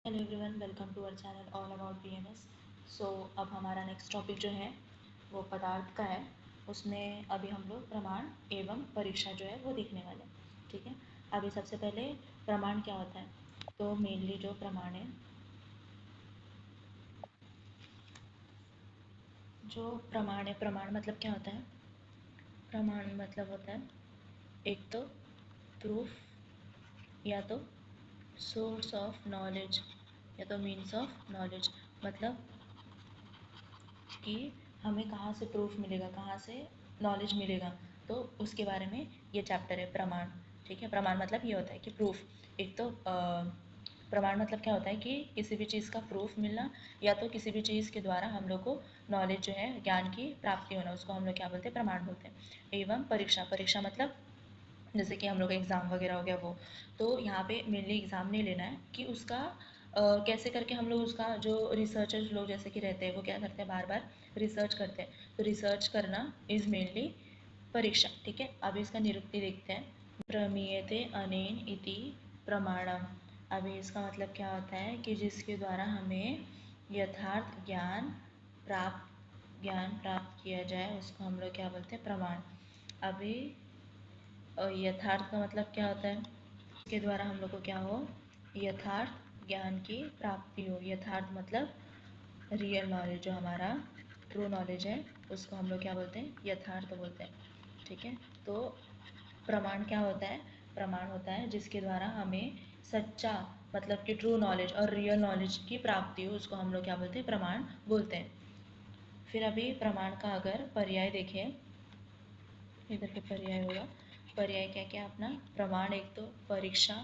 Hello everyone, welcome to our channel all about BMS. So अब हमारा next topic जो है वो पदार्थ का है। उसमें अभी हम लोग प्रमाण एवं परीक्षा जो है वो देखने वाले हैं। ठीक है, अभी सबसे पहले प्रमाण क्या होता है। तो मेनली जो प्रमाण है, जो प्रमाण है, प्रमाण मतलब क्या होता है। प्रमाण मतलब होता है एक तो प्रूफ, या तो सोर्स ऑफ नॉलेज, या तो मीन्स ऑफ नॉलेज। मतलब कि हमें कहाँ से प्रूफ मिलेगा, कहाँ से नॉलेज मिलेगा, तो उसके बारे में ये चैप्टर है प्रमाण। ठीक है, प्रमाण मतलब ये होता है कि प्रूफ। एक तो प्रमाण मतलब क्या होता है कि किसी भी चीज़ का प्रूफ मिलना, या तो किसी भी चीज़ के द्वारा हम लोग को नॉलेज जो है, ज्ञान की प्राप्ति होना, उसको हम लोग क्या बोलते हैं, प्रमाण बोलते हैं। एवं परीक्षा, परीक्षा मतलब जैसे कि हम लोग का एग्ज़ाम वगैरह हो गया वो। तो यहाँ पे मेनली एग्ज़ाम नहीं लेना है कि उसका कैसे करके हम लोग उसका जो रिसर्चर्स लोग जैसे कि रहते हैं वो क्या करते हैं, बार बार रिसर्च करते हैं। तो रिसर्च करना इज़ मेनली परीक्षा। ठीक है, अभी इसका निरुक्ति देखते हैं। प्रमीयते अनेन इति प्रमाणम। अभी इसका मतलब क्या होता है कि जिसके द्वारा हमें यथार्थ ज्ञान प्राप्त किया जाए उसको हम लोग क्या बोलते हैं, प्रमाण। अभी यथार्थ का मतलब क्या होता है, इसके द्वारा हम लोग को क्या हो, यथार्थ ज्ञान की प्राप्ति हो। यथार्थ मतलब रियल नॉलेज, जो हमारा ट्रू नॉलेज है उसको हम लोग क्या बोलते हैं, यथार्थ बोलते हैं। ठीक है, तो प्रमाण क्या होता है, प्रमाण होता है जिसके द्वारा हमें सच्चा मतलब कि ट्रू नॉलेज और रियल नॉलेज की प्राप्ति हो, उसको हम लोग क्या बोलते हैं, प्रमाण बोलते हैं। फिर अभी प्रमाण का अगर पर्याय देखें, इधर के पर्याय होगा। पर्याय क्या क्या अपना, प्रमाण एक तो परीक्षा,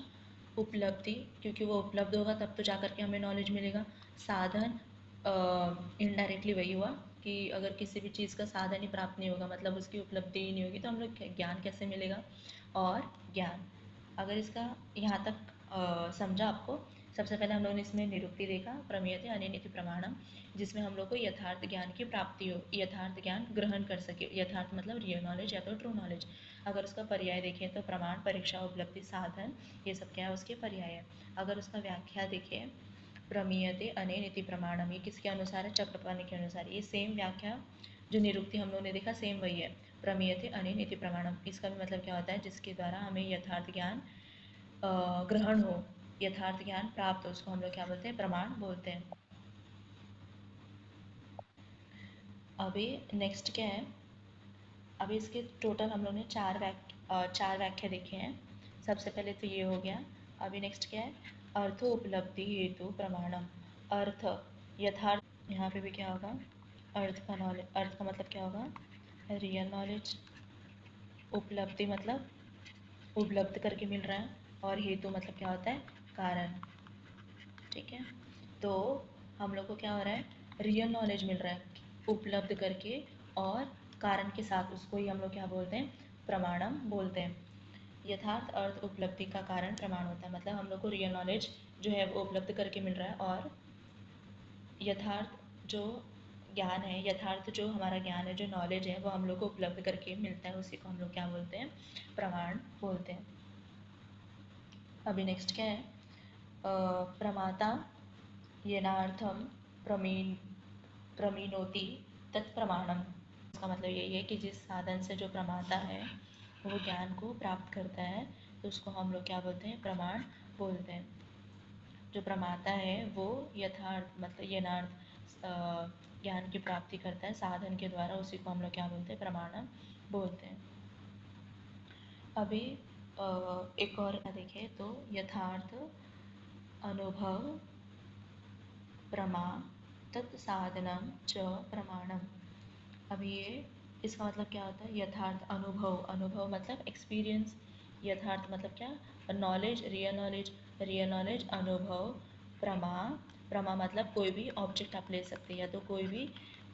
उपलब्धि, क्योंकि वो उपलब्ध होगा तब तो जाकर के हमें नॉलेज मिलेगा। साधन, इनडायरेक्टली वही हुआ कि अगर किसी भी चीज़ का साधन ही प्राप्त नहीं होगा, मतलब उसकी उपलब्धि ही नहीं होगी, तो हम लोग ज्ञान कैसे मिलेगा। और ज्ञान, अगर इसका यहाँ तक समझा आपको। सबसे पहले हम लोगों ने इसमें निरुक्ति देखा, प्रमेयते अनेनिति प्रमाणम, जिसमें हम लोग को यथार्थ ज्ञान की प्राप्ति हो, यथार्थ ज्ञान ग्रहण कर सके। यथार्थ मतलब रियल नॉलेज या तो ट्रू नॉलेज। अगर उसका पर्याय देखें तो प्रमाण, परीक्षा, उपलब्धि, साधन, ये सब क्या है, उसके पर्याय है। अगर उसका व्याख्या देखें, प्रमीयते अनेनिति प्रमाणम, ये किसके अनुसार है, चक्रपाणि के अनुसार। ये सेम व्याख्या जो निरुक्ति हम लोगों ने देखा सेम वही है, प्रमीयते अनेनिति प्रमाणम। इसका भी मतलब क्या होता है, जिसके द्वारा हमें यथार्थ ज्ञान ग्रहण हो, यथार्थ ज्ञान प्राप्त हो, उसको हम लोग क्या बोलते हैं, प्रमाण बोलते हैं। अभी नेक्स्ट क्या है, अभी इसके टोटल हम लोग ने चार व्याख्या देखे हैं। सबसे पहले तो ये हो गया। अभी नेक्स्ट क्या है, अर्थ उपलब्धि हेतु प्रमाणम। अर्थ, यथार्थ, यहाँ पे भी क्या होगा, अर्थ का नॉलेज, अर्थ का मतलब क्या होगा, रियल नॉलेज। उपलब्धि मतलब उपलब्ध करके मिल रहा है, और हेतु मतलब क्या होता है, कारण। ठीक है, तो हम लोग को क्या हो रहा है, रियल नॉलेज मिल रहा है उपलब्ध करके, और कारण के साथ, उसको ही हम लोग क्या बोलते हैं, प्रमाणम बोलते हैं। यथार्थ अर्थ उपलब्धि का कारण प्रमाण होता है, मतलब हम लोग को रियल नॉलेज जो है वो उपलब्ध करके मिल रहा है, और यथार्थ जो ज्ञान है, यथार्थ जो हमारा ज्ञान है, जो नॉलेज है, वो हम लोग को उपलब्ध करके मिलता है, उसी को हम लोग क्या बोलते हैं, प्रमाण बोलते हैं। अभी नेक्स्ट क्या है, प्रमाता येनार्थम प्रमीण प्रमीणोति तत्प्रमाणम। इसका मतलब यही है कि जिस साधन से जो प्रमाता है वो ज्ञान को प्राप्त करता है, तो उसको हम लोग क्या बोलते हैं, प्रमाण बोलते हैं। जो प्रमाता है वो यथार्थ मतलब येनार्थ ज्ञान की प्राप्ति करता है साधन के द्वारा, उसी को हम लोग क्या बोलते हैं, प्रमाणम बोलते हैं। अभी एक और देखें तो, यथार्थ अनुभव प्रमा तत्साधनम च प्रमाणम। अभी ये, इसका मतलब क्या होता है, यथार्थ अनुभव, अनुभव मतलब एक्सपीरियंस, यथार्थ मतलब क्या, नॉलेज, रियल नॉलेज, अनुभव, प्रमा, प्रमा मतलब कोई भी ऑब्जेक्ट आप ले सकते हैं, या तो कोई भी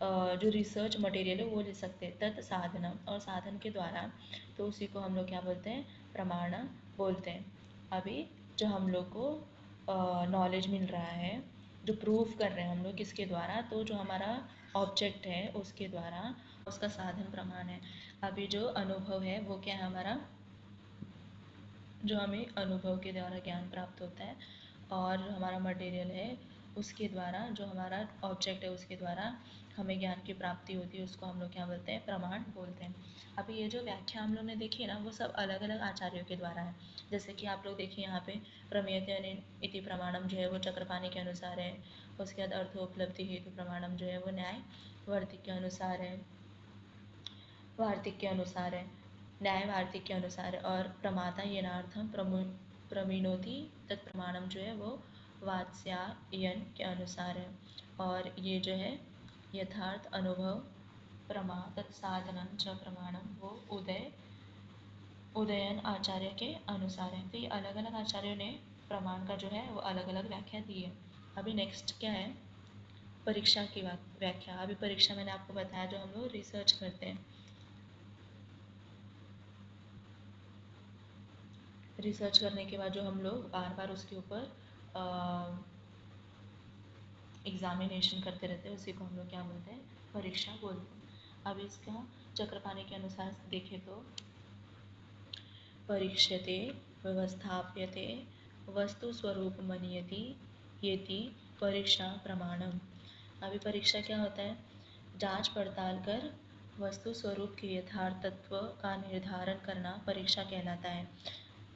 जो रिसर्च मटेरियल है वो ले सकते हैं। तत् साधनम, और साधन के द्वारा, तो उसी को हम लोग क्या बोलते हैं, प्रमाण बोलते हैं। अभी जो हम लोग को नॉलेज मिल रहा है, जो प्रूफ कर रहे हैं हम लोग किसके द्वारा, तो जो हमारा ऑब्जेक्ट है उसके द्वारा, उसका साधन प्रमाण है। अभी जो अनुभव है वो क्या है हमारा, जो हमें अनुभव के द्वारा ज्ञान प्राप्त होता है, और हमारा मटेरियल है उसके द्वारा, जो हमारा ऑब्जेक्ट है उसके द्वारा हमें ज्ञान की प्राप्ति होती है, उसको हम लोग क्या बोलते हैं, प्रमाण बोलते हैं। अभी ये जो व्याख्या हम लोग ने देखी है ना, वो सब अलग अलग आचार्यों के द्वारा है। जैसे कि आप लोग देखिए यहाँ पे प्रमेयते इति प्रमाणम जो है वो चक्रपाणी के अनुसार है। उसके बाद अर्थोपलब्धि हेतु प्रमाणम जो है वो न्याय वर्तिक के अनुसार है, वार्तिक के अनुसार है, न्याय वार्तिक के अनुसार है। और प्रमाता येनार्थम प्रमीणोति तत्प्रमाणम जो है वो वात्स्यायन के अनुसार है। और ये जो है यथार्थ अनुभव प्रमा तत्साधनम च प्रमाणम वो उदयन आचार्य के अनुसार है। तो ये अलग अलग आचार्यों ने प्रमाण का जो है वो अलग अलग व्याख्या दी है। अभी नेक्स्ट क्या है, परीक्षा की व्याख्या। अभी परीक्षा मैंने आपको बताया जो हम लोग रिसर्च करते हैं, रिसर्च करने के बाद जो हम लोग बार बार उसके ऊपर एग्जामिनेशन करते रहते हैं, उसी को हम लोग क्या बोलते हैं, परीक्षा बोलते हैं। अब इसका चक्रपाणी के अनुसार देखें तो परीक्षते व्यवस्थाप्यते वस्तु स्वरूप मनीयति येति परीक्षा प्रमाणम। अभी परीक्षा क्या होता है, जांच पड़ताल कर वस्तु स्वरूप के यथार्थ तत्व का निर्धारण करना परीक्षा कहलाता है।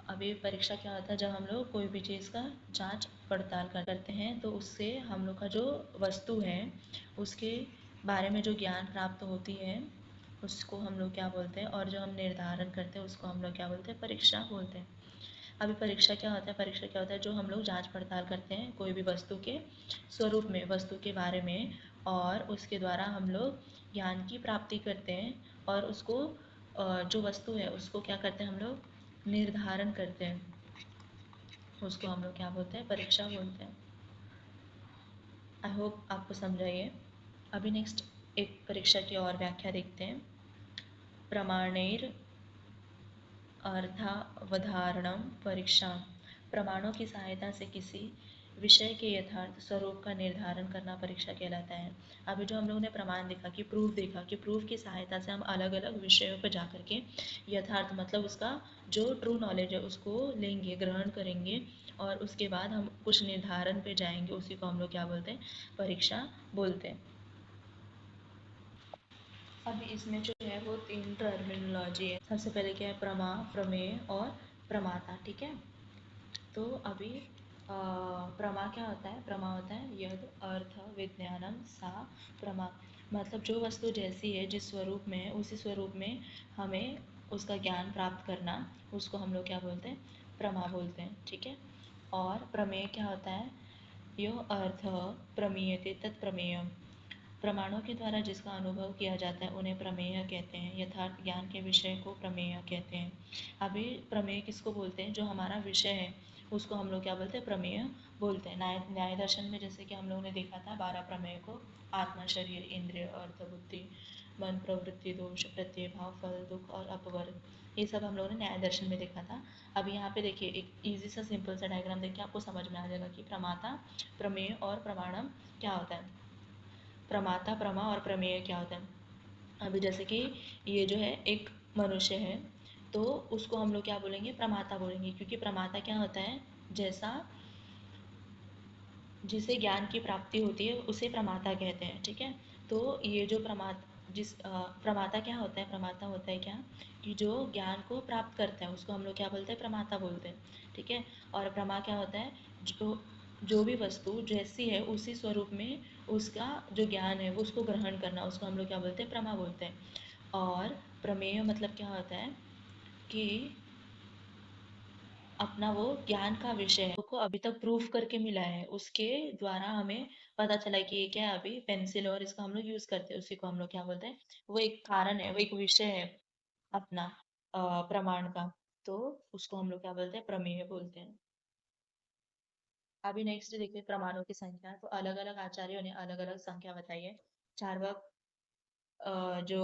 अभी परीक्षा क्या होता है, जब हम लोग कोई भी चीज़ का जांच पड़ताल करते हैं तो उससे हम लोग का जो वस्तु है उसके बारे में जो ज्ञान प्राप्त होती है उसको हम लोग क्या बोलते हैं, और जो हम निर्धारण करते हैं उसको हम लोग क्या बोलते हैं, परीक्षा बोलते हैं। अभी परीक्षा क्या होता है, परीक्षा क्या होता है, जो हम लोग जांच पड़ताल करते हैं कोई भी वस्तु के स्वरूप में, वस्तु के बारे में, और उसके द्वारा हम लोग ज्ञान की प्राप्ति करते हैं। और उसको जो वस्तु है उसको क्या करते हैं, हम लोग निर्धारण करते हैं, उसको हम लोग क्या बोलते हैं, परीक्षा बोलते हैं। आई होप आपको समझा ये। अभी नेक्स्ट एक परीक्षा की और व्याख्या देखते हैं। प्रमाणैर अर्थावधारणम परीक्षा, प्रमाणों की सहायता से किसी विषय के यथार्थ स्वरूप का निर्धारण करना परीक्षा कहलाता है। अभी जो हम लोगों ने प्रमाण देखा कि प्रूफ देखा कि प्रूफ की सहायता से हम अलग अलग विषयों पर जा करके यथार्थ मतलब उसका जो ट्रू नॉलेज है उसको लेंगे, ग्रहण करेंगे, और उसके बाद हम कुछ निर्धारण पे जाएंगे, उसी को हम लोग क्या बोलते हैं, परीक्षा बोलते हैं। अब इसमें जो है वो 3 टर्मिनोलॉजी है। सबसे पहले क्या है, प्रमा, प्रमेय और प्रमाता, ठीक है। तो अभी प्रमा क्या होता है, प्रमा होता है यद अर्थ विज्ञानम सा प्रमा, मतलब जो वस्तु जैसी है जिस स्वरूप में है उसी स्वरूप में हमें उसका ज्ञान प्राप्त करना, उसको हम लोग क्या बोलते हैं, प्रमा बोलते हैं, ठीक है। और प्रमेय क्या होता है, यो अर्थ प्रमीयते तत्प्रमेय, प्रमाणों के द्वारा जिसका अनुभव किया जाता है उन्हें प्रमेय कहते हैं, यथार्थ ज्ञान के विषय को प्रमेय कहते हैं। अभी प्रमेय किसको बोलते हैं, जो हमारा विषय है उसको हम लोग क्या बोलते हैं, प्रमेय बोलते हैं। न्याय दर्शन में जैसे कि हम लोगों ने देखा था 12 प्रमेय को, आत्मा, शरीर, इंद्रिय, अर्थ, बुद्धि, मन, प्रवृत्ति, दोष, प्रत्यय, भाव, फल, दुख और अपवर्ग, ये सब हम लोगों ने न्याय दर्शन में देखा था। अब यहाँ पे देखिए एक इजी सा सिंपल सा डायग्राम देखिए, आपको समझ में आ जाएगा कि प्रमाता, प्रमेय और प्रमाणम क्या होता है, प्रमाता, प्रमा और प्रमेय क्या होता है। अभी जैसे कि ये जो है एक मनुष्य है तो उसको हम लोग क्या बोलेंगे, प्रमाता बोलेंगे, क्योंकि प्रमाता क्या होता है, जैसा जिसे ज्ञान की प्राप्ति होती है उसे प्रमाता कहते हैं, ठीक है। तो ये जो प्रमाता क्या होता है, प्रमाता होता है क्या, कि जो ज्ञान को प्राप्त करता है उसको हम लोग क्या बोलते हैं, प्रमाता बोलते हैं, ठीक है। और प्रमा क्या होता है, जो जो भी वस्तु जैसी है उसी स्वरूप में उसका जो ज्ञान है वो उसको ग्रहण करना, उसको हम लोग क्या बोलते हैं, प्रमा बोलते हैं। और प्रमेय मतलब क्या होता है कि अपना वो ज्ञान का विषय है को अभी तक प्रूफ करके मिला है, उसके द्वारा हमें पता चला कि ये क्या है, अभी पेंसिल और इसका हम लोग यूज करते हैं, उसी को हम लोग क्या बोलते हैं, वो एक कारण है, वो एक विषय है अपना प्रमाण का, तो उसको हम लोग क्या बोलते हैं, प्रमेय बोलते हैं। अभी नेक्स्ट देखिए प्रमाणों की संख्या, तो अलग अलग आचार्यों ने अलग अलग संख्या बताई है। चार्वाक जो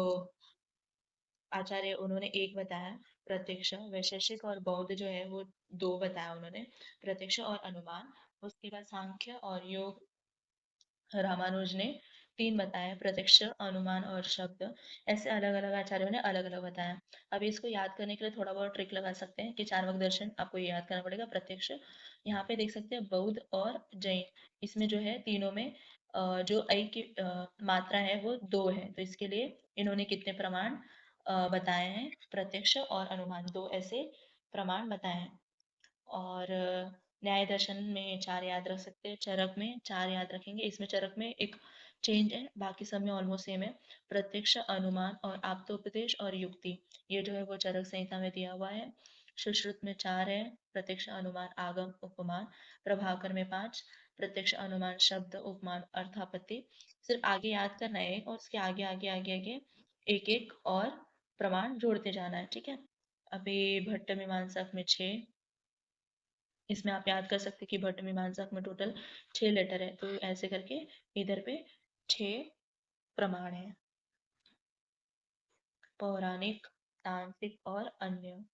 आचार्य उन्होंने एक बताया प्रत्यक्ष, वैशेषिक और बौद्ध जो है वो दो बताया उन्होंने, प्रत्यक्ष और अनुमान। उसके बाद सांख्य और योग रामानुज ने तीन बताए, प्रत्यक्ष, अनुमान और शब्द। ऐसे अलग अलग आचार्यों ने अलग अलग बताया। अभी इसको याद करने के लिए थोड़ा बहुत ट्रिक लगा सकते हैं कि चार्वाक दर्शन आपको ये याद करना पड़ेगा, प्रत्यक्ष यहाँ पे देख सकते हैं बौद्ध और जैन, इसमें जो है तीनों में जो ऐ की मात्रा है वो 2 है, तो इसके लिए इन्होंने कितने प्रमाण बताए हैं? प्रत्यक्ष और अनुमान, 2 ऐसे प्रमाण बताए हैं। और न्याय दर्शन में 4 याद रख सकते हैं, चरक में 4 याद रखेंगे। इसमें चरक में एक चेंज है, बाकी सब में ऑलमोस्ट सेम है। प्रत्यक्ष, अनुमान और आप्तोपदेश और युक्ति, ये जो है वो चरक संहिता में दिया हुआ है। सुश्रुत में 4 है, प्रत्यक्ष, अनुमान, आगम, उपमान। प्रभाकर में 5, प्रत्यक्ष, अनुमान, शब्द, उपमान, अर्थापत्ति। सिर्फ आगे याद करना है और उसके आगे आगे आगे आगे एक एक और प्रमाण जोड़ते जाना है, ठीक है। अभी भट्ट मीमांसक में 6, इसमें आप याद कर सकते हैं कि भट्ट मीमांसक में टोटल 6 लेटर है, तो ऐसे करके इधर पे 6 प्रमाण है, पौराणिक, तांत्रिक और अन्य,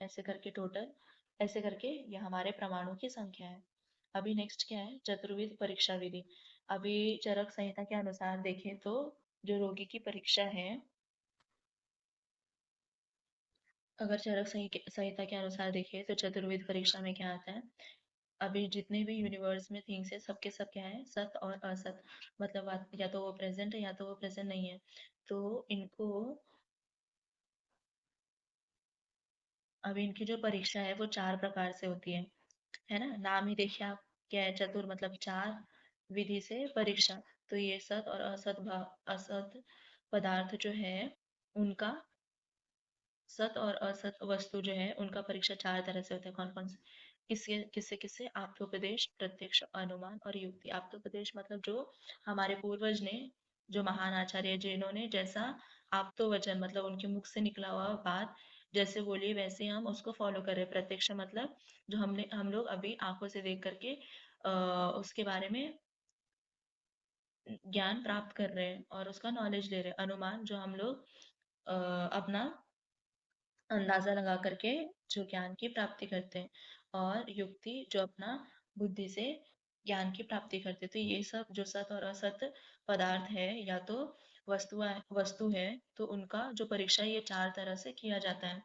ऐसे करके टोटल, ऐसे करके ये हमारे प्रमाणों की संख्या है। अभी नेक्स्ट क्या है? चतुर्विध परीक्षा विधि। अभी चरक संहिता के अनुसार देखें तो जो रोगी की परीक्षा है, अगर चरक संहिता के अनुसार देखें तो चतुर्विध परीक्षा में क्या आता है? अभी जितने भी यूनिवर्स में थिंग्स है, सबके सब क्या है? सत और असत, मतलब या तो वो प्रेजेंट है या तो वो प्रेजेंट नहीं है, तो इनको, अभी इनकी जो परीक्षा है वो 4 प्रकार से होती है ना? नाम ही देखिए आप, क्या है? चतुर मतलब 4, विधि से परीक्षा, तो ये सत और असत असत पदार्थ जो है उनका, सत और असत वस्तु जो है उनका परीक्षा 4 तरह से होता है। कौन कौन से? किसके किससे किससे? आप्तोपदेश, प्रत्यक्ष, अनुमान और युक्ति। आप्तोपदेश मतलब जो हमारे पूर्वज ने, जो महान आचार्य जिन्होंने जैसा आप्तो वचन मतलब उनके मुख से निकला हुआ बात जैसे बोली वैसे हम उसको फॉलो कर रहे हैं। प्रत्यक्ष मतलब जो हम लोग अभी आंखों से देख करके उसके बारे में ज्ञान प्राप्त कर रहे हैं और उसका नॉलेज ले रहे हैं। अनुमान जो हम लोग अपना अंदाजा लगा करके जो ज्ञान की प्राप्ति करते हैं, और युक्ति जो अपना बुद्धि से ज्ञान की प्राप्ति करते हैं। तो ये सब जो सत और असत पदार्थ है या तो वस्तु है, तो उनका जो परीक्षा ये 4 तरह से किया जाता है।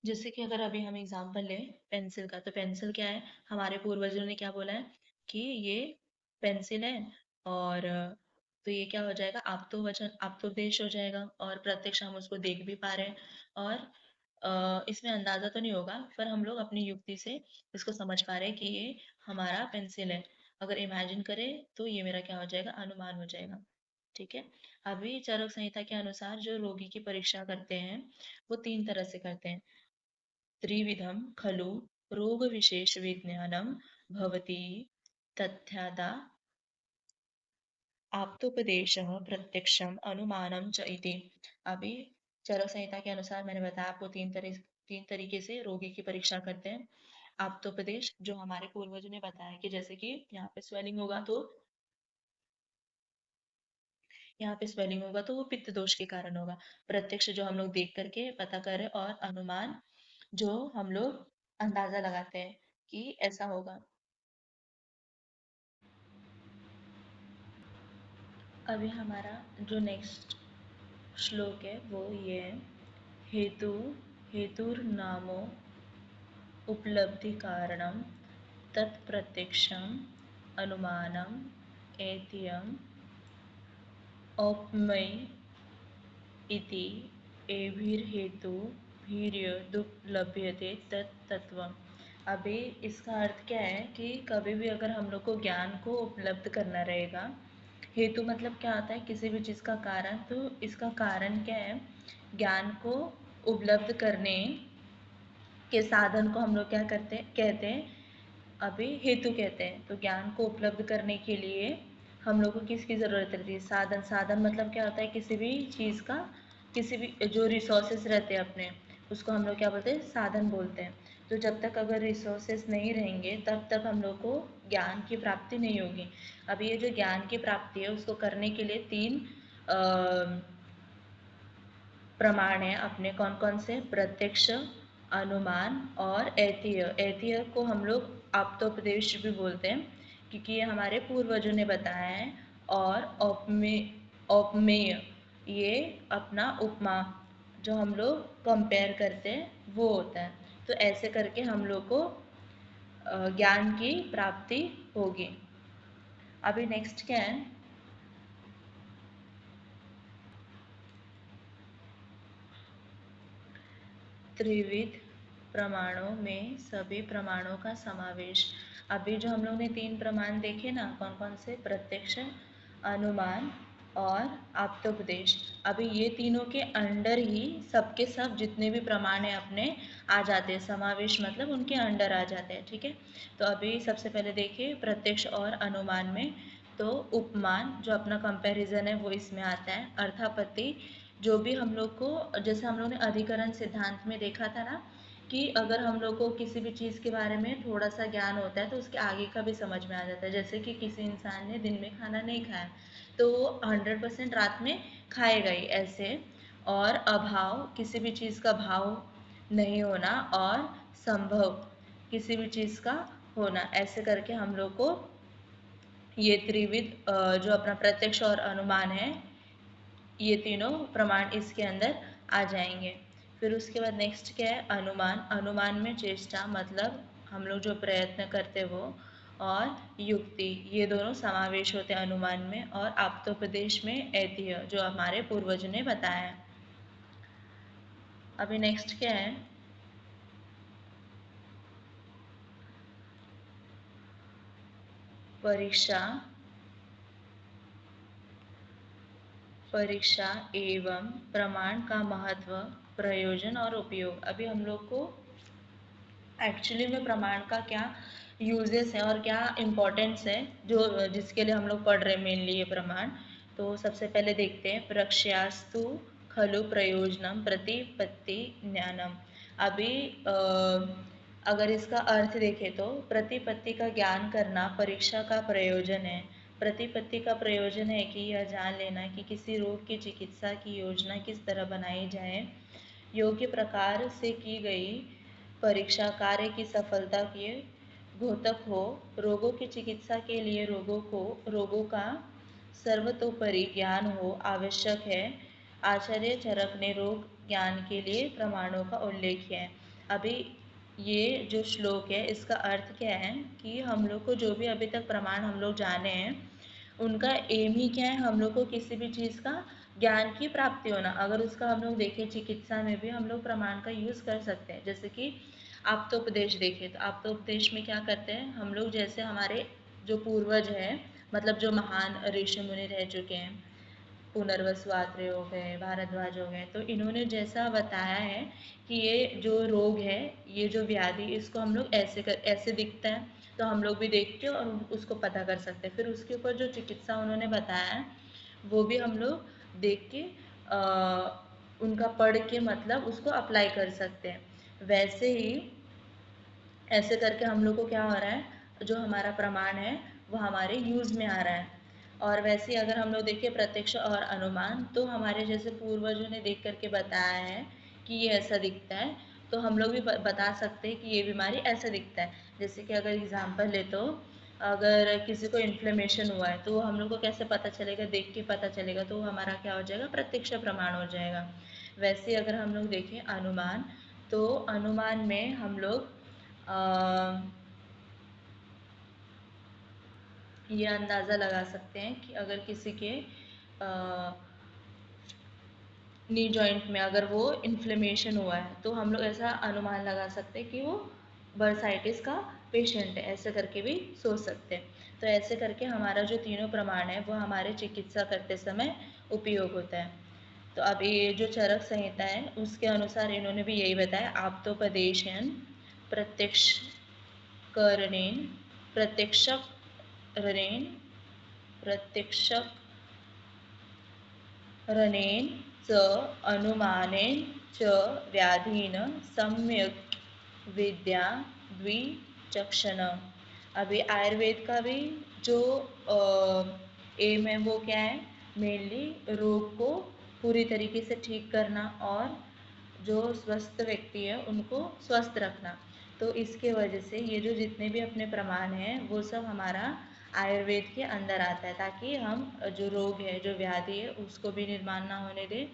जैसे कि अगर अभी हम एग्जाम्पल लें पेंसिल का, तो पेंसिल क्या है? हमारे पूर्वजों ने क्या बोला है कि ये पेंसिल है, और तो ये क्या हो जाएगा? आप्तोपदेश हो जाएगा, और प्रत्यक्ष हम उसको देख भी पा रहे हैं, और इसमें अंदाजा तो नहीं होगा पर हम लोग अपनी युक्ति से इसको समझ पा रहे हैं कि ये हमारा पेंसिल है। अगर इमेजिन करें तो ये मेरा क्या हो जाएगा? अनुमान हो जाएगा, ठीक है। अभी चरक संहिता के अनुसार जो रोगी की परीक्षा करते हैं वो 3 तरह से करते हैं। त्रिविधं खलु रोगविशेषविज्ञानं भवति तथ्यादा आप्तोपदेशः प्रत्यक्षम् अनुमानं च इति। अभी चरक संहिता के अनुसार मैंने बताया आपको 3 तरीके से रोगी की परीक्षा करते हैं। आप्तोपदेश जो हमारे पूर्वजों ने बताया कि जैसे कि यहाँ पे स्वेलिंग होगा तो वो पित्त दोष के कारण होगा। प्रत्यक्ष जो हम लोग देख करके पता करें, और अनुमान जो हम लोग अंदाजा लगाते हैं कि ऐसा होगा। अभी हमारा जो नेक्स्ट श्लोक है वो ये है, हेतु हेतुर्नामो उपलब्धि कारणम तत्प्रत्यक्षम अनुमानम एतियम औपमयी इति एभिर्हेतुभिर्यदुपलभ्यते तत्तत्वम्। अभी इसका अर्थ क्या है कि कभी भी अगर हम लोग को ज्ञान को उपलब्ध करना रहेगा, हेतु मतलब क्या होता है? किसी भी चीज़ का कारण, तो इसका कारण क्या है? ज्ञान को उपलब्ध करने के साधन को हम लोग क्या कहते हैं? अभी हेतु कहते हैं। तो ज्ञान को उपलब्ध करने के लिए हम लोग को किसकी ज़रूरत रहती है? साधन। साधन मतलब क्या होता है? किसी भी चीज़ का, किसी भी जो रिसोर्सेस रहते हैं अपने, उसको हम लोग क्या बोलते हैं? साधन बोलते हैं। तो जब तक अगर रिसोर्सेस नहीं रहेंगे तब तक हम लोग को ज्ञान की प्राप्ति नहीं होगी। अब ये जो ज्ञान की प्राप्ति है उसको करने के लिए 3 प्रमाण है अपने। कौन कौन से? प्रत्यक्ष, अनुमान और ऐतीय। ऐतीय को हम लोग आप्तोपदेश भी बोलते हैं क्योंकि ये हमारे पूर्वजों ने बताया है। और औपमेय ये अपना उपमा जो हम लोग कंपेयर करते हैं वो होता है। तो ऐसे करके हम लोग को ज्ञान की प्राप्ति होगी। अभी नेक्स्ट क्या है, त्रिविध प्रमाणों में सभी प्रमाणों का समावेश। अभी जो हम लोग ने 3 प्रमाण देखे ना, कौन कौन से, प्रत्यक्ष, अनुमान और आप्तोपदेश। अभी ये तीनों के अंडर ही सबके सब जितने भी प्रमाण हैं अपने आ जाते हैं, समावेश मतलब उनके अंडर आ जाते हैं, ठीक है। तो अभी सबसे पहले देखिए प्रत्यक्ष और अनुमान में, तो उपमान जो अपना कंपैरिजन है वो इसमें आता है। अर्थापत्ति, जो भी हम लोग को, जैसे हम लोग ने अधिकरण सिद्धांत में देखा था ना, कि अगर हम लोग को किसी भी चीज़ के बारे में थोड़ा सा ज्ञान होता है तो उसके आगे का भी समझ में आ जाता है। जैसे कि किसी इंसान ने दिन में खाना नहीं खाया तो वो 100% रात में खाएगा ही, ऐसे। और अभाव, किसी भी चीज़ का भाव नहीं होना, और संभव, किसी भी चीज़ का होना, ऐसे करके हम लोग को ये त्रिविध जो अपना प्रत्यक्ष और अनुमान है, ये तीनों प्रमाण इसके अंदर आ जाएंगे। फिर उसके बाद नेक्स्ट क्या है, अनुमान। अनुमान में चेष्टा मतलब हम लोग जो प्रयत्न करते वो, और युक्ति, ये दोनों समावेश होते हैं अनुमान में। और आप्तोपदेश में ऐतिह्य, जो हमारे पूर्वजों ने बताया है। अभी नेक्स्ट क्या है, परीक्षा, परीक्षा एवं प्रमाण का महत्व, प्रयोजन और उपयोग। अभी हम लोग को एक्चुअली में प्रमाण का क्या यूजेस है और क्या इम्पोर्टेंस है, जो जिसके लिए हम लोग पढ़ रहे हैं मेनली ये प्रमाण। तो सबसे पहले देखते हैं, प्रक्ष्यास्तु खलु प्रयोजनम प्रतिपत्ति ज्ञानम। अभी अगर इसका अर्थ देखें तो प्रतिपत्ति का ज्ञान करना परीक्षा का प्रयोजन है। प्रतिपत्ति का प्रयोजन है कि यह जान लेना कि किसी रोग की चिकित्सा की योजना किस तरह बनाई जाए। योग्य प्रकार से की गई परीक्षा कार्य की सफलता के द्योतक हो। रोगों की चिकित्सा के लिए रोगों का सर्वतोपरि ज्ञान हो आवश्यक है। आचार्य चरक ने रोग ज्ञान के लिए प्रमाणों का उल्लेख है। अभी ये जो श्लोक है इसका अर्थ क्या है कि हम लोग को जो भी अभी तक प्रमाण हम लोग जाने हैं उनका एम ही क्या है, हम लोग को किसी भी चीज़ का ज्ञान की प्राप्ति होना। अगर उसका हम लोग देखें चिकित्सा में भी हम लोग प्रमाण का यूज़ कर सकते हैं। जैसे कि आप्तोपदेश देखें तो आप्तोपदेश में क्या करते हैं हम लोग, जैसे हमारे जो पूर्वज हैं, मतलब जो महान ऋषि मुनि रह चुके हैं, पुनर्वसु आत्रेय हो गए, भारद्वाज हो गए, तो इन्होंने जैसा बताया है कि ये जो रोग है, ये जो व्याधि, इसको हम लोग ऐसे दिखता है तो हम लोग भी देख के और उसको पता कर सकते हैं। फिर उसके ऊपर जो चिकित्सा उन्होंने बताया है वो भी हम लोग देख के उनका पढ़ के मतलब उसको अप्लाई कर सकते हैं। वैसे ही ऐसे करके हम लोग को क्या हो रहा है, जो हमारा प्रमाण है वो हमारे यूज़ में आ रहा है। और वैसे ही अगर हम लोग देखें प्रत्यक्ष और अनुमान, तो हमारे जैसे पूर्वजों ने देख करके बताया है कि ये ऐसा दिखता है, तो हम लोग भी बता सकते हैं कि ये बीमारी ऐसा दिखता है। जैसे कि अगर एग्जाम्पल ले तो अगर किसी को इन्फ्लेमेशन हुआ है तो वो हम लोग को कैसे पता चलेगा, देख के पता चलेगा, तो वो हमारा क्या हो जाएगा, प्रत्यक्ष प्रमाण हो जाएगा। वैसे ही अगर हम लोग देखें अनुमान, तो अनुमान में हम लोग ये अंदाज़ा लगा सकते हैं कि अगर किसी के नी जॉइंट में अगर वो इन्फ्लेमेशन हुआ है तो हम लोग ऐसा अनुमान लगा सकते हैं कि वो बर्साइटिस का पेशेंट है, ऐसे करके भी सोच सकते हैं। तो ऐसे करके हमारा जो तीनों प्रमाण है वो हमारे चिकित्सा करते समय उपयोग होता है। तो अब ये जो चरक संहिता है उसके अनुसार इन्होंने भी यही बताया, आप्तोपदेशन प्रत्यक्ष करणेन प्रत्यक्षकरणेन प्रत्यक्षकरणेन च अनुमानेन च व्याधीन सम्यक् विद्या द्विचक्षण। अभी आयुर्वेद का भी जो एम है वो क्या है, मेनली रोग को पूरी तरीके से ठीक करना और जो स्वस्थ व्यक्ति है उनको स्वस्थ रखना। तो इसके वजह से ये जो जितने भी अपने प्रमाण हैं वो सब हमारा आयुर्वेद के अंदर आता है, ताकि हम जो रोग है, जो व्याधि है, उसको भी निर्माण ना होने दें।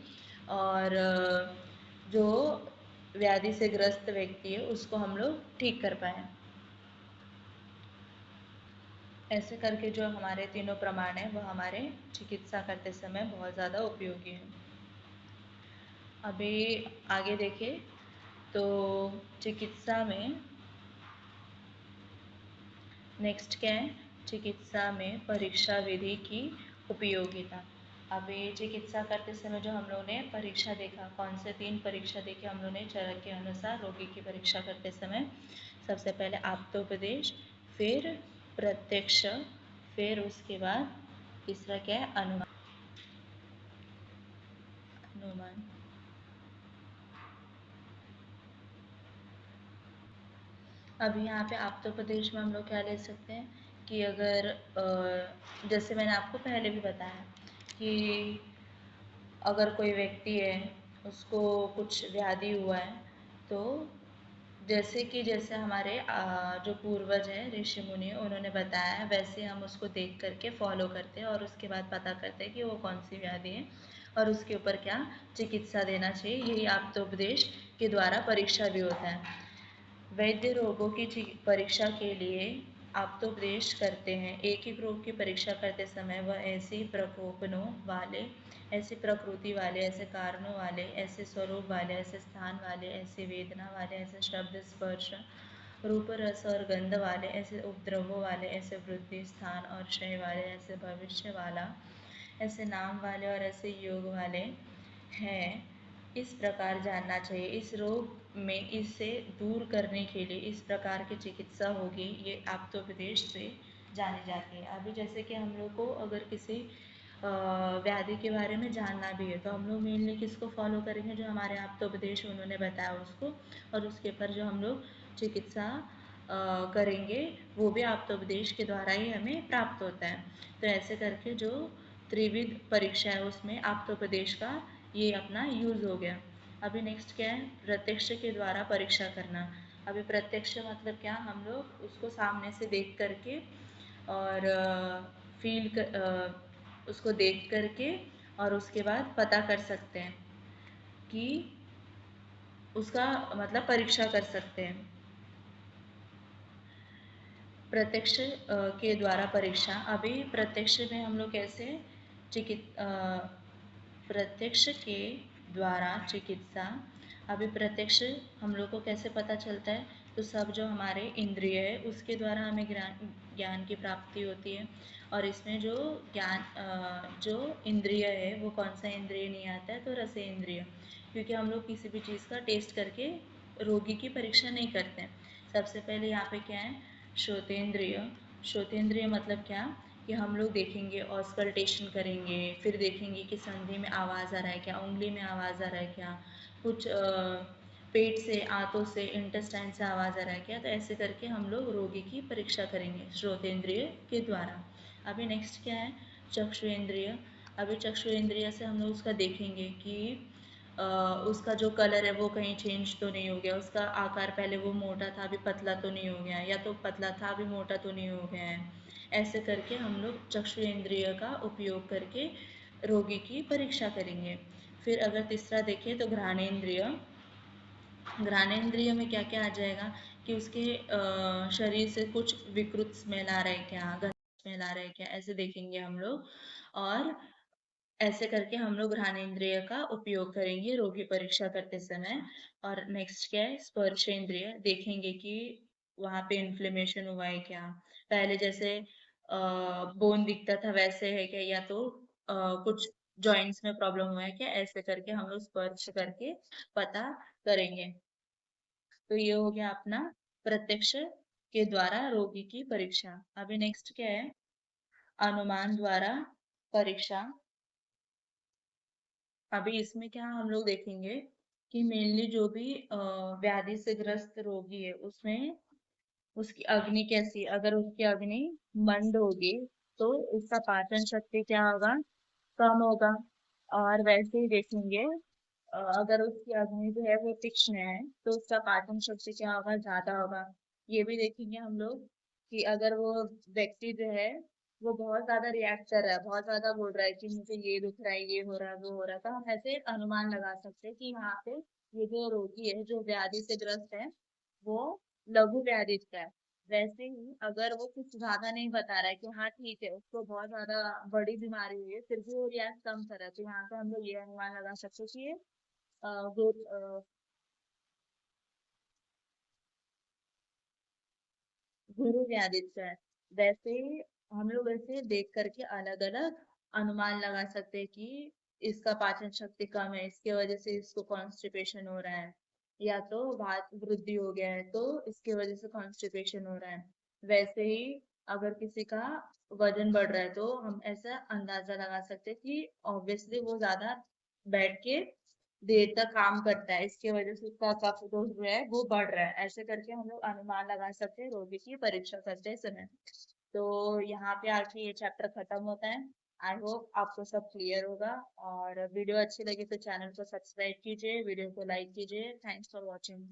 और जो व्याधि से ग्रस्त व्यक्ति है उसको हम लोग ठीक कर पाए। ऐसे करके जो हमारे तीनों प्रमाण हैं वो हमारे चिकित्सा करते समय बहुत ज़्यादा उपयोगी हैं। अभी आगे देखें तो चिकित्सा में नेक्स्ट क्या है, चिकित्सा में परीक्षा विधि की उपयोगिता। अभी चिकित्सा करते समय जो हम लोगों ने परीक्षा देखा, कौन से 3 परीक्षा देखे हम लोगों ने चरण के अनुसार रोगी की परीक्षा करते समय। सबसे पहले आप्तोपदेश, फिर प्रत्यक्ष, फिर उसके बाद तीसरा क्या है, अनुमान। अनुमान अभी यहाँ पे आप्तोपदेश में हम लोग क्या ले सकते हैं कि अगर जैसे मैंने आपको पहले भी बताया कि अगर कोई व्यक्ति है उसको कुछ व्याधि हुआ है तो जैसे हमारे जो पूर्वज हैं ऋषि मुनि उन्होंने बताया है वैसे हम उसको देख करके फॉलो करते हैं और उसके बाद पता करते हैं कि वो कौन सी व्याधि है और उसके ऊपर क्या चिकित्सा देना चाहिए। यही आप्तोपदेश के द्वारा परीक्षा भी होता है। वैद्य रोगों की परीक्षा के लिए आप्तोपदेश करते हैं। एक ही रोग की परीक्षा करते समय वह ऐसी प्रकोपनों वाले, ऐसी प्रकृति वाले, ऐसे कारणों वाले, ऐसे स्वरूप वाले, ऐसे स्थान वाले, ऐसे वेदना वाले, ऐसे शब्द स्पर्श रूप रस और गंध वाले, ऐसे उपद्रवों वाले, ऐसे वृद्धि स्थान और क्षय वाले, ऐसे भविष्य वाला, ऐसे नाम वाले और ऐसे योग वाले हैं। इस प्रकार जानना चाहिए। इस रोग में इसे दूर करने के लिए इस प्रकार की चिकित्सा होगी, ये आप्तोपदेश से जानी जाती है। अभी जैसे कि हम लोग को अगर किसी व्याधि के बारे में जानना भी है तो हम लोग मेनली किसको फॉलो करेंगे, जो हमारे आप्तोपदेश उन्होंने बताया उसको, और उसके ऊपर जो हम लोग चिकित्सा करेंगे वो भी आप्तोपदेश के द्वारा ही हमें प्राप्त होता है। तो ऐसे करके जो त्रिविध परीक्षा है उसमें आप्तोपदेश का ये अपना यूज हो गया। अभी नेक्स्ट क्या है, प्रत्यक्ष के द्वारा परीक्षा करना। अभी प्रत्यक्ष मतलब क्या, हम लोग उसको सामने से देख करके और फील उसको देख करके और उसके बाद पता कर सकते हैं कि उसका मतलब परीक्षा कर सकते हैं। प्रत्यक्ष के द्वारा परीक्षा। अभी प्रत्यक्ष में हम लोग कैसे प्रत्यक्ष के द्वारा चिकित्सा। अभी प्रत्यक्ष हम लोग को कैसे पता चलता है, तो सब जो हमारे इंद्रिय है उसके द्वारा हमें ज्ञान की प्राप्ति होती है। और इसमें जो जो इंद्रिय है वो कौन सा इंद्रिय नहीं आता है, तो रसेंद्रिय, क्योंकि हम लोग किसी भी चीज़ का टेस्ट करके रोगी की परीक्षा नहीं करते हैं। सबसे पहले यहाँ पे क्या है, श्रोतेंद्रिय। श्रोतेंद्रिय मतलब क्या, कि हम लोग देखेंगे, ऑस्कल्टेशन करेंगे, फिर देखेंगे कि संधि में आवाज़ आ रहा है क्या, उंगली में आवाज़ आ रहा है क्या, कुछ पेट से, आंतों से, इंटेस्टाइन से आवाज़ आ रहा है क्या। तो ऐसे करके हम लोग रोगी की परीक्षा करेंगे श्रोतेंद्रिय के द्वारा। अभी नेक्स्ट क्या है, चक्षुएंद्रिय। अभी चक्षुएंद्रिय से हम लोग उसका देखेंगे कि उसका जो कलर है वो कहीं चेंज तो नहीं हो गया, उसका आकार पहले वो मोटा था अभी पतला तो नहीं हो गया, या तो पतला था अभी मोटा तो नहीं हो गया है। ऐसे करके हम लोग चक्षु इंद्रिय का उपयोग करके रोगी की परीक्षा करेंगे। फिर अगर तीसरा देखें तो घ्राणेंद्रिय। घ्राणेंद्रिय में क्या क्या आ जाएगा, कि उसके शरीर से कुछ विकृत स्मेल आ रहा है क्या, गंध स्मेल आ रहा है क्या, ऐसे देखेंगे हम लोग। और ऐसे करके हम लोग घ्राणेंद्रिय का उपयोग करेंगे रोगी परीक्षा करते समय। और नेक्स्ट क्या है, स्पर्शेंद्रिय। देखेंगे कि वहां पे इन्फ्लेमेशन हुआ है क्या, पहले जैसे बोन दिखता था वैसे है क्या, या तो कुछ जॉइंट्स में प्रॉब्लम हुआ है क्या, ऐसे करके हम लोग स्पर्श करके पता करेंगे। तो ये हो गया अपना प्रत्यक्ष के द्वारा रोगी की परीक्षा। अभी नेक्स्ट क्या है, अनुमान द्वारा परीक्षा। अभी इसमें क्या हम लोग देखेंगे कि मेनली जो भी व्याधि से ग्रस्त रोगी है उसमें उसकी अग्नि कैसी, अगर उसकी अग्नि मंद होगी तो उसका पाचन शक्ति क्या होगा, कम होगा। और वैसे ही देखेंगे अगर उसकी अग्नि जो है वो तीक्ष्ण है तो उसका पाचन शक्ति क्या होगा, ज्यादा होगा। ये भी देखेंगे हम लोग कि अगर वो व्यक्ति जो है वो बहुत ज्यादा रिएक्ट कर रहा है, बहुत ज्यादा बोल रहा है कि मुझे ये दुख रहा है, ये हो रहा है, वो हो रहा है, तो हम ऐसे अनुमान लगा सकते हैं कि यहाँ पे ये जो रोगी है जो व्याधि से ग्रस्त है वो लघु व्याधि का है। वैसे ही अगर वो कुछ ज्यादा नहीं बता रहा है कि हाँ ठीक है उसको बहुत ज्यादा बड़ी बीमारी हुई है फिर भी वो रिएक्ट कम कर रहा है तो यहाँ पे हम लोग ये अनुमान लगा सकते हैं कि ये गुरु व्याधित है। वैसे ही हम लोग ऐसे देख करके अलग अलग अनुमान लगा सकते हैं कि इसका पाचन शक्ति कम है इसके वजह से इसको कॉन्स्टिपेशन हो रहा है या तो वात वृद्धि हो गया है तो इसके वजह से कॉन्स्टिपेशन हो रहा है। वैसे ही अगर किसी का वजन बढ़ रहा है तो हम ऐसा अंदाजा लगा सकते हैं कि ऑब्वियसली वो ज्यादा बैठ के देर तक काम करता है इसकी वजह से उसका कफ दोष जो है वो बढ़ रहा है। ऐसे करके हम लोग अनुमान लगा सकते हैं रोगी की परीक्षा करते समय। तो यहाँ पे आके ये चैप्टर खत्म होता है। आई होप आपको सब क्लियर होगा और वीडियो अच्छी लगी तो चैनल को सब्सक्राइब कीजिए वीडियो को लाइक कीजिए। Thanks for watching.